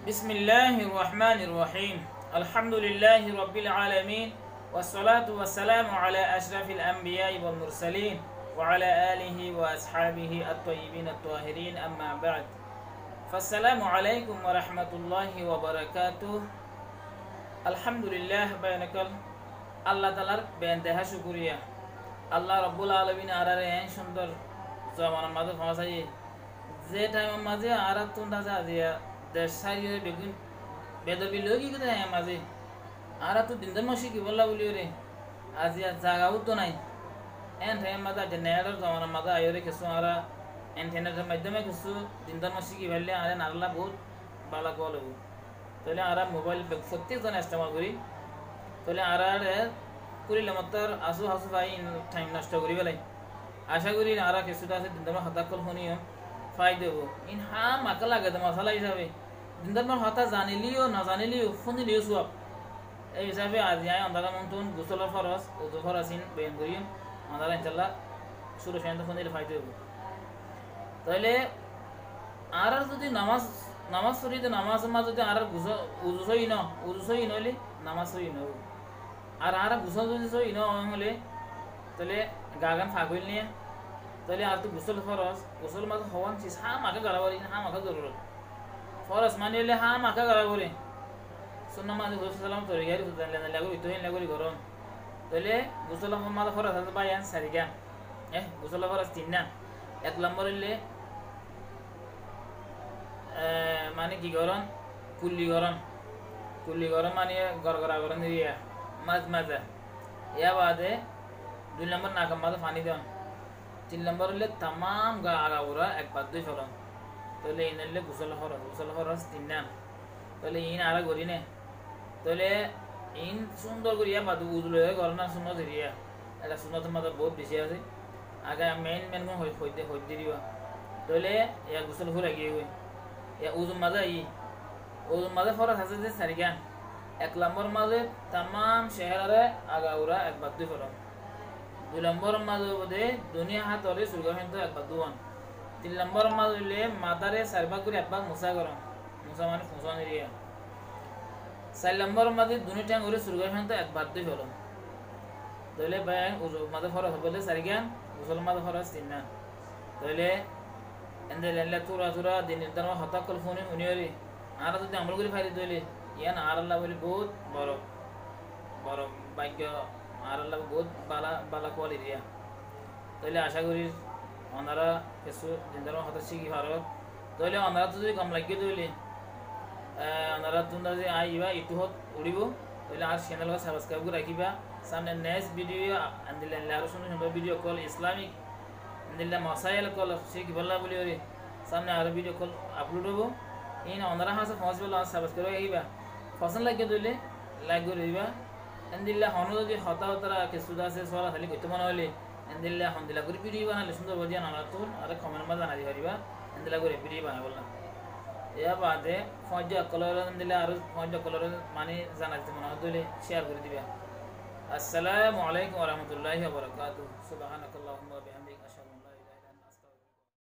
बिस्मिल्लाहिर रहमानिर रहीम अल्हम्दुलिल्लाहि रब्बिल आलमीन वस्सलातु वस्सलामु अला अशरफिल अंबिया वल मुरसलीन व अला आलिहि व अस्हाबिहि अत-तय्यिबीन अत-ताहिरीन अम्मा बअद फस्सलामु अलैकुम व रहमतुल्लाहि व बाराकातुहु। अल्हम्दुलिल्लाह बैनकल আল্লাহ তাআলার বেনতেহা শুকরিয়া। আল্লাহ রব্বুল আলামিন আরারে এন সুন্দর জমানার মাঝে পৌঁছাই যে টাইমের মাঝে আর তোমরা যা দিয়া দেশ সারিয়ে বেগুন বেদবি লগি গদে মাঝে আর তো দিনদার মাসি কি বললা বলি রে আজিয়া জায়গাও তো নাই এন টাইম মাঝে জেনারেটর জমানার মাঝে আইরে কিছু আর ইন্টারনেটের মাধ্যমে কিছু দিনদার মাসি কি বললে আরে নারলা বহুত ভালো কল হবো তাহলে আর মোবাইল প্রত্যেকজন ইস্তেমাল করি তাহলে আর করিলে মাত্র আসু হাসু ভাই টাইম নষ্ট করি বেলাই আশা করি আর কিছুটা আছে দিনদার হতাকল শুনিও ফাই দেব ইন হা মাকা লাগে তো মশলা হিসাবে দিনদার হতা জানিলিও না জানিলিও শুনিলিও সব এই হিসাবে আজ আয় আন্দারা মন্তন গোসল ফরস ওজু ফরাসিন বেন করি আন্দারা ইনশাল্লাহ শুরু শান্ত শুনিলে ফাই দেব তাহলে আর যদি নামাজ পড়ি তো নামাজের মাঝে যদি আর উজু সই নইলে নামাজ সই নব আর গুসল যদি সই ন হলে তাহলে গাগান ফাগল নিয়ে তাহলে আর তো গুসল ফরস গুসল মাঝে হওয়ান চিজ হা মাকে গাড়াবারি হা মাকে জরুরত ফরস মানে হলে হা মাকে গাড়াবারি সুন্না মাঝে গুসল সালাম তরি গাড়ি লাগো ইতোহিন লাগরি গরম তাহলে গুসল মাঝে ফরস আছে বাইয়ান সারিগা গুসল ফরস তিন না এক নম্বর হলে মানে কি গরম কুল্লি গরম মানে গড়গড়া গরম দিয়া মাজা ইয়া বাদে 2 নম্বর নাকাম মাঝে পানি দেন 3 নম্বর হলে তামাম গা আগাউরা একবার দুই ফলন তাহলে ইন হলে গোসল খরচ 3 না তাহলে ইন আর গরি নে তাহলে ইন সুন্দর করিয়া বাদু উজলে গরনা সুন্দর ধরিয়া এটা সুন্নতের মাঝে বহুত বেশি আছে আগে মেন কোন হইতে দিবা তাহলে ইয়া গোসল হয়ে গিয়ে হই ইয়া উজুর মাঝে ফরজ আছে যে সারিগান 1 নম্বর মাঝে তামাম শহরে আগাউরা একবার দুই ফরজ 2 নম্বর মাঝে বদে দুনিয়া হাতরে সুরগাহিন তো একবার দুয়ান 3 নম্বর মাঝে মাদারে সারবা করে একবার মুসা গরম মুসা মানে ফুসান এরিয়া 4 নম্বর মাঝে দুনিয়া টাং করে সুরগাহিন তো একবার দুই ফরজ তাহলে বায়ান উজু মাঝে ফরজ বলে সারিগান গোসল মাঝে ফরজ 3 না তাহলে এন্দেলে তুরা দিন নির্ধারণ হতা কল ফোনে উনিয়রি আর যদি আমল করে ফাইলে দইলে ইয়ান আর আল্লাহ বলি বহুত বড় ভাগ্য আর আল্লাহ বহুত বালা কোয়ালি দিয়া তাহলে আশা করি ওনারা কিছু নির্ধারণ হতা শিখি ভারত তাহলে ওনারা তো যদি কম লাগিয়ে দইলে ওনারা তোমরা যে আইবা ইউটিউবত উড়িব তাহলে আর চ্যানেলকে সাবস্ক্রাইব করে রাখিবা সামনে নেক্সট ভিডিও আন্দিলে আরো সুন্দর ভিডিও কল ইসলামিক দিল্লা মশাইল কল সে কি বললা বলি ওরে সামনে আরো ভিডিও কল আপলোড হবো ইন অনারা হাসে ফস বলা সাবস্ক্রাইব হইবা ফসন লাগিয়ে দিলে লাইক করে দিবা এন্দিল্লা হন যদি হতারা কিছুদা আছে সরা খালি কইতে মনে হইলে এন্দিল্লা হন্দিলা করে ভিডিও বানালে সুন্দর বদিয়া না তো আর কমেন্ট মধ্যে জানা দিবা এন্দিল্লা করে ভিডিও বানাই বললাম ইয়া বাদে ফজা কলর এন্দিল্লা আর ফজা কলর মানে জানা দিতে মনে হইলে শেয়ার করে দিবা। আসসালামু আলাইকুম ওয়া রাহমাতুল্লাহি ওয়া বারাকাতুহু সুবহানাকাল্লাহুম্মা